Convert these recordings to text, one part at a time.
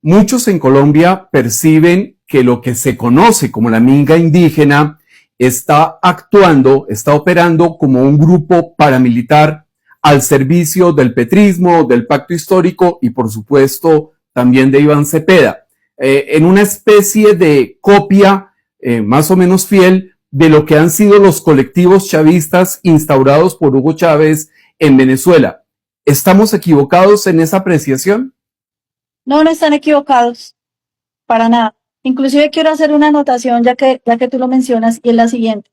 muchos en Colombia perciben que lo que se conoce como la minga indígena está actuando, está operando como un grupo paramilitar al servicio del petrismo, del pacto histórico y por supuesto también de Iván Cepeda, en una especie de copia más o menos fiel de lo que han sido los colectivos chavistas instaurados por Hugo Chávez en Venezuela. ¿Estamos equivocados en esa apreciación? No, no están equivocados, para nada. Inclusive quiero hacer una anotación, ya que tú lo mencionas, y es la siguiente.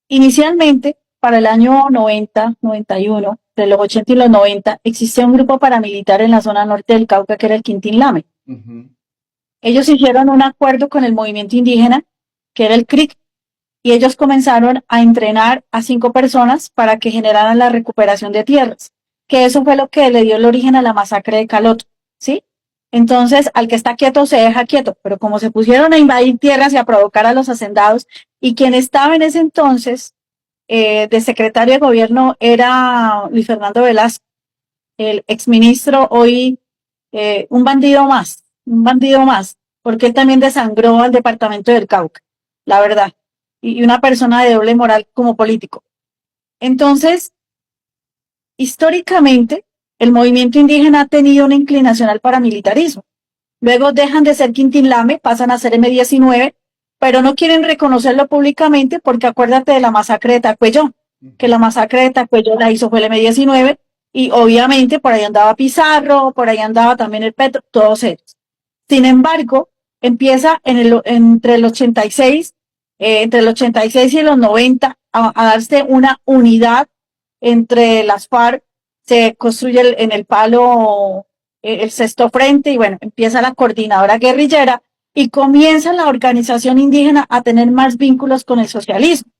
Inicialmente, para el año 90, 91, de los 80 y los 90, existía un grupo paramilitar en la zona norte del Cauca que era el Quintín Lame. Ellos hicieron un acuerdo con el movimiento indígena, que era el CRIC, y ellos comenzaron a entrenar a 5 personas para que generaran la recuperación de tierras, que eso fue lo que le dio el origen a la masacre de Caloto, ¿sí? Entonces, al que está quieto se deja quieto, pero como se pusieron a invadir tierras y a provocar a los hacendados, y quien estaba en ese entonces de secretario de gobierno era Luis Fernando Velasco, el exministro, hoy un bandido más, porque él también desangró al departamento del Cauca, la verdad, y una persona de doble moral como político. Entonces, históricamente, el movimiento indígena ha tenido una inclinación al paramilitarismo. Luego dejan de ser Quintín Lame, pasan a ser M-19, pero no quieren reconocerlo públicamente porque acuérdate de la masacre de Tacuellón, que la masacre de Tacuellón la hizo fue el M-19, y obviamente por ahí andaba Pizarro, por ahí andaba también el Petro, todos ellos. Sin embargo, empieza entre el 86 y los 90 a darse una unidad entre las FARC, se construye en el Palo el Sexto Frente y bueno, empieza la coordinadora guerrillera y comienza la organización indígena a tener más vínculos con el socialismo.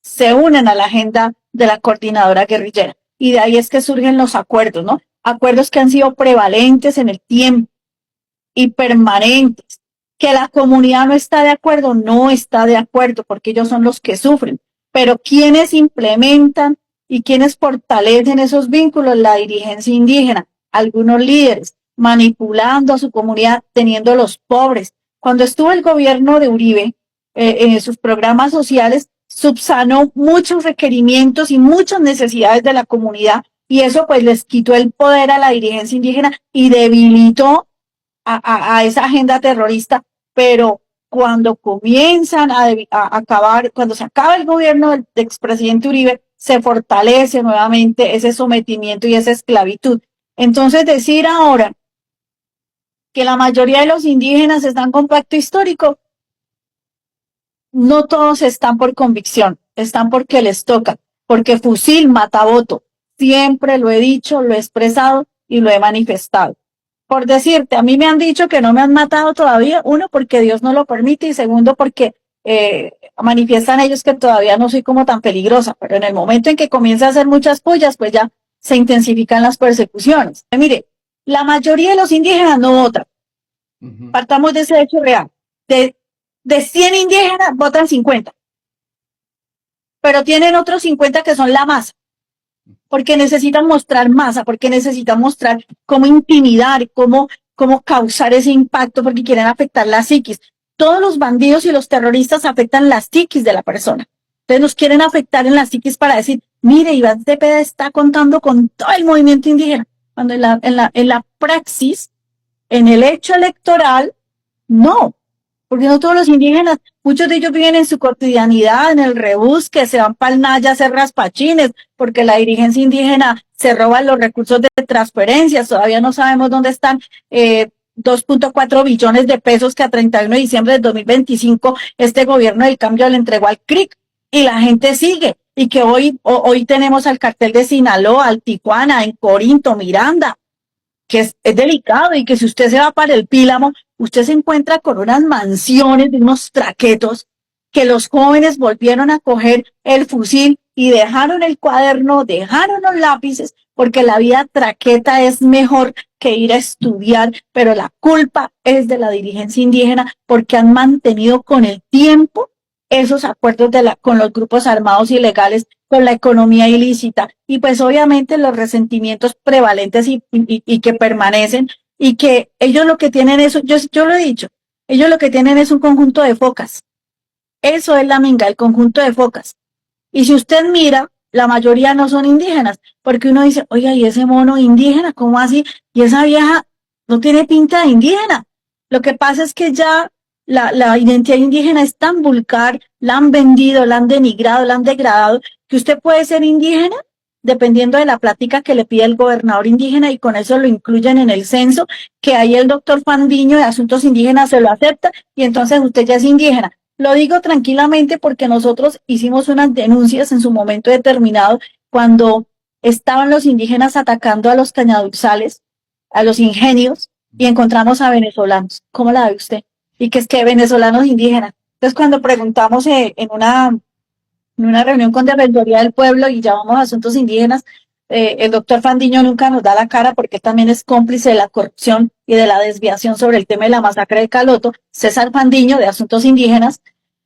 Se unen a la agenda de la coordinadora guerrillera y de ahí es que surgen los acuerdos, ¿no? Acuerdos que han sido prevalentes en el tiempo y permanentes. Que la comunidad no está de acuerdo, no está de acuerdo, porque ellos son los que sufren. Pero quienes implementan y quienes fortalecen esos vínculos, la dirigencia indígena, algunos líderes, manipulando a su comunidad, teniendo a los pobres. Cuando estuvo el gobierno de Uribe, en sus programas sociales, subsanó muchos requerimientos y muchas necesidades de la comunidad, y eso pues les quitó el poder a la dirigencia indígena y debilitó a esa agenda terrorista, pero cuando comienzan a acabar, cuando se acaba el gobierno del expresidente Uribe, se fortalece nuevamente ese sometimiento y esa esclavitud. Entonces decir ahora que la mayoría de los indígenas están con pacto histórico, no todos están por convicción, están porque les toca, porque fusil mata voto. Siempre lo he dicho, lo he expresado y lo he manifestado. Por decirte, a mí me han dicho que no me han matado todavía, uno, porque Dios no lo permite, y segundo, porque manifiestan ellos que todavía no soy como tan peligrosa, pero en el momento en que comienza a hacer muchas pullas, pues ya se intensifican las persecuciones. Mire, la mayoría de los indígenas no votan. Partamos de ese hecho real. De 100 indígenas, votan 50. Pero tienen otros 50 que son la masa. Porque necesitan mostrar masa, porque necesitan mostrar cómo intimidar, cómo causar ese impacto, porque quieren afectar la psiquis. Todos los bandidos y los terroristas afectan la psiquis de la persona. Entonces nos quieren afectar en la psiquis para decir, mire, Iván Cepeda está contando con todo el movimiento indígena. Cuando en la praxis, en el hecho electoral, no. Porque no todos los indígenas, muchos de ellos viven en su cotidianidad, en el rebusque, se van para el Naya a hacer raspachines, porque la dirigencia indígena se roba los recursos de transferencias, todavía no sabemos dónde están 2.4 billones de pesos que a 31 de diciembre de 2025 este gobierno del cambio le entregó al CRIC, y la gente sigue, y que hoy tenemos al cartel de Sinaloa, al Tijuana, en Corinto, Miranda, que es delicado, y que si usted se va para el Pílamo, usted se encuentra con unas mansiones de unos traquetos que los jóvenes volvieron a coger el fusil y dejaron el cuaderno, dejaron los lápices, porque la vida traqueta es mejor que ir a estudiar, pero la culpa es de la dirigencia indígena porque han mantenido con el tiempo esos acuerdos con los grupos armados ilegales, con la economía ilícita, y pues obviamente los resentimientos prevalentes y que permanecen y que ellos lo que tienen es, yo lo he dicho, ellos lo que tienen es un conjunto de focas. Eso es la minga, el conjunto de focas. Y si usted mira, la mayoría no son indígenas, porque uno dice, oiga, ¿y ese mono indígena? ¿Cómo así? Y esa vieja no tiene pinta de indígena. Lo que pasa es que ya la identidad indígena es tan vulgar, la han vendido, la han denigrado, la han degradado, que usted puede ser indígena dependiendo de la plática que le pide el gobernador indígena y con eso lo incluyen en el censo, que ahí el doctor Fandiño de Asuntos Indígenas se lo acepta y entonces usted ya es indígena. Lo digo tranquilamente porque nosotros hicimos unas denuncias en su momento determinado cuando estaban los indígenas atacando a los cañaduzales, a los ingenios, y encontramos a venezolanos. ¿Cómo la ve usted? Y que es que venezolanos indígenas. Entonces, cuando preguntamos en una reunión con Defensoría del Pueblo y llamamos a asuntos indígenas, el doctor Fandiño nunca nos da la cara porque también es cómplice de la corrupción y de la desviación sobre el tema de la masacre de Caloto, César Fandiño de Asuntos Indígenas,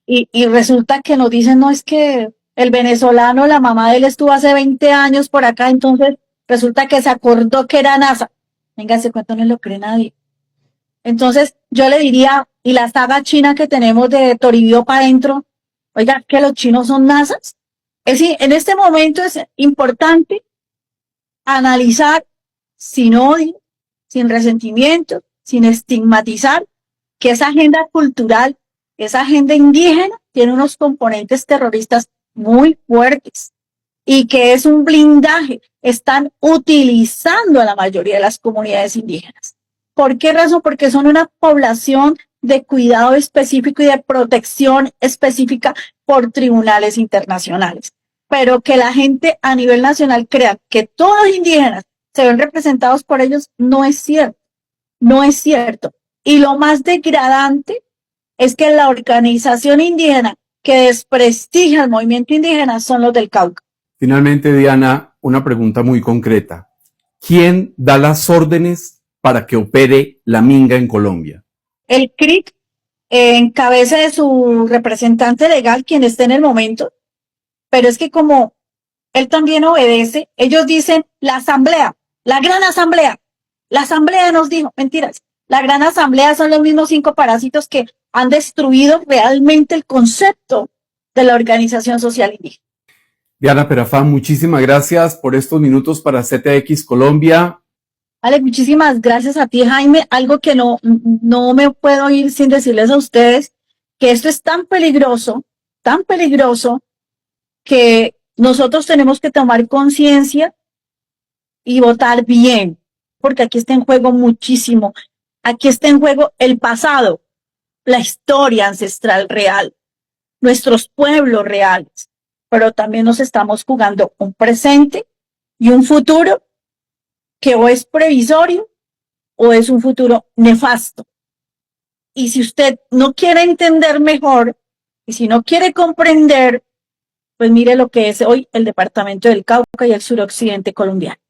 y resulta que nos dicen, no, es que el venezolano, la mamá de él estuvo hace 20 años por acá, entonces resulta que se acordó que era NASA. Venga, ese cuento no lo cree nadie. Entonces, yo le diría, y la saga china que tenemos de Toribio para adentro, oiga, que los chinos son nazas. Es decir, en este momento es importante analizar sin odio, sin resentimiento, sin estigmatizar, que esa agenda cultural, esa agenda indígena, tiene unos componentes terroristas muy fuertes y que es un blindaje. Están utilizando a la mayoría de las comunidades indígenas. ¿Por qué razón? Porque son una población de cuidado específico y de protección específica por tribunales internacionales. Pero que la gente a nivel nacional crea que todos los indígenas se ven representados por ellos, no es cierto. No es cierto. Y lo más degradante es que la organización indígena que desprestigia al movimiento indígena son los del Cauca. Finalmente, Diana, una pregunta muy concreta. ¿Quién da las órdenes para que opere la minga en Colombia? El CRIC, en cabeza de su representante legal, quien esté en el momento, pero es que como él también obedece, ellos dicen la asamblea, la gran asamblea, la asamblea nos dijo, mentiras, la gran asamblea son los mismos 5 parásitos que han destruido realmente el concepto de la organización social indígena. Diana Perafán, muchísimas gracias por estos minutos para CTX Colombia. Vale, muchísimas gracias a ti, Jaime. Algo que no me puedo ir sin decirles a ustedes, que esto es tan peligroso, que nosotros tenemos que tomar conciencia y votar bien, porque aquí está en juego muchísimo. Aquí está en juego el pasado, la historia ancestral real, nuestros pueblos reales, pero también nos estamos jugando un presente y un futuro que o es previsorio o es un futuro nefasto. Y si usted no quiere entender mejor y si no quiere comprender, pues mire lo que es hoy el departamento del Cauca y el suroccidente colombiano.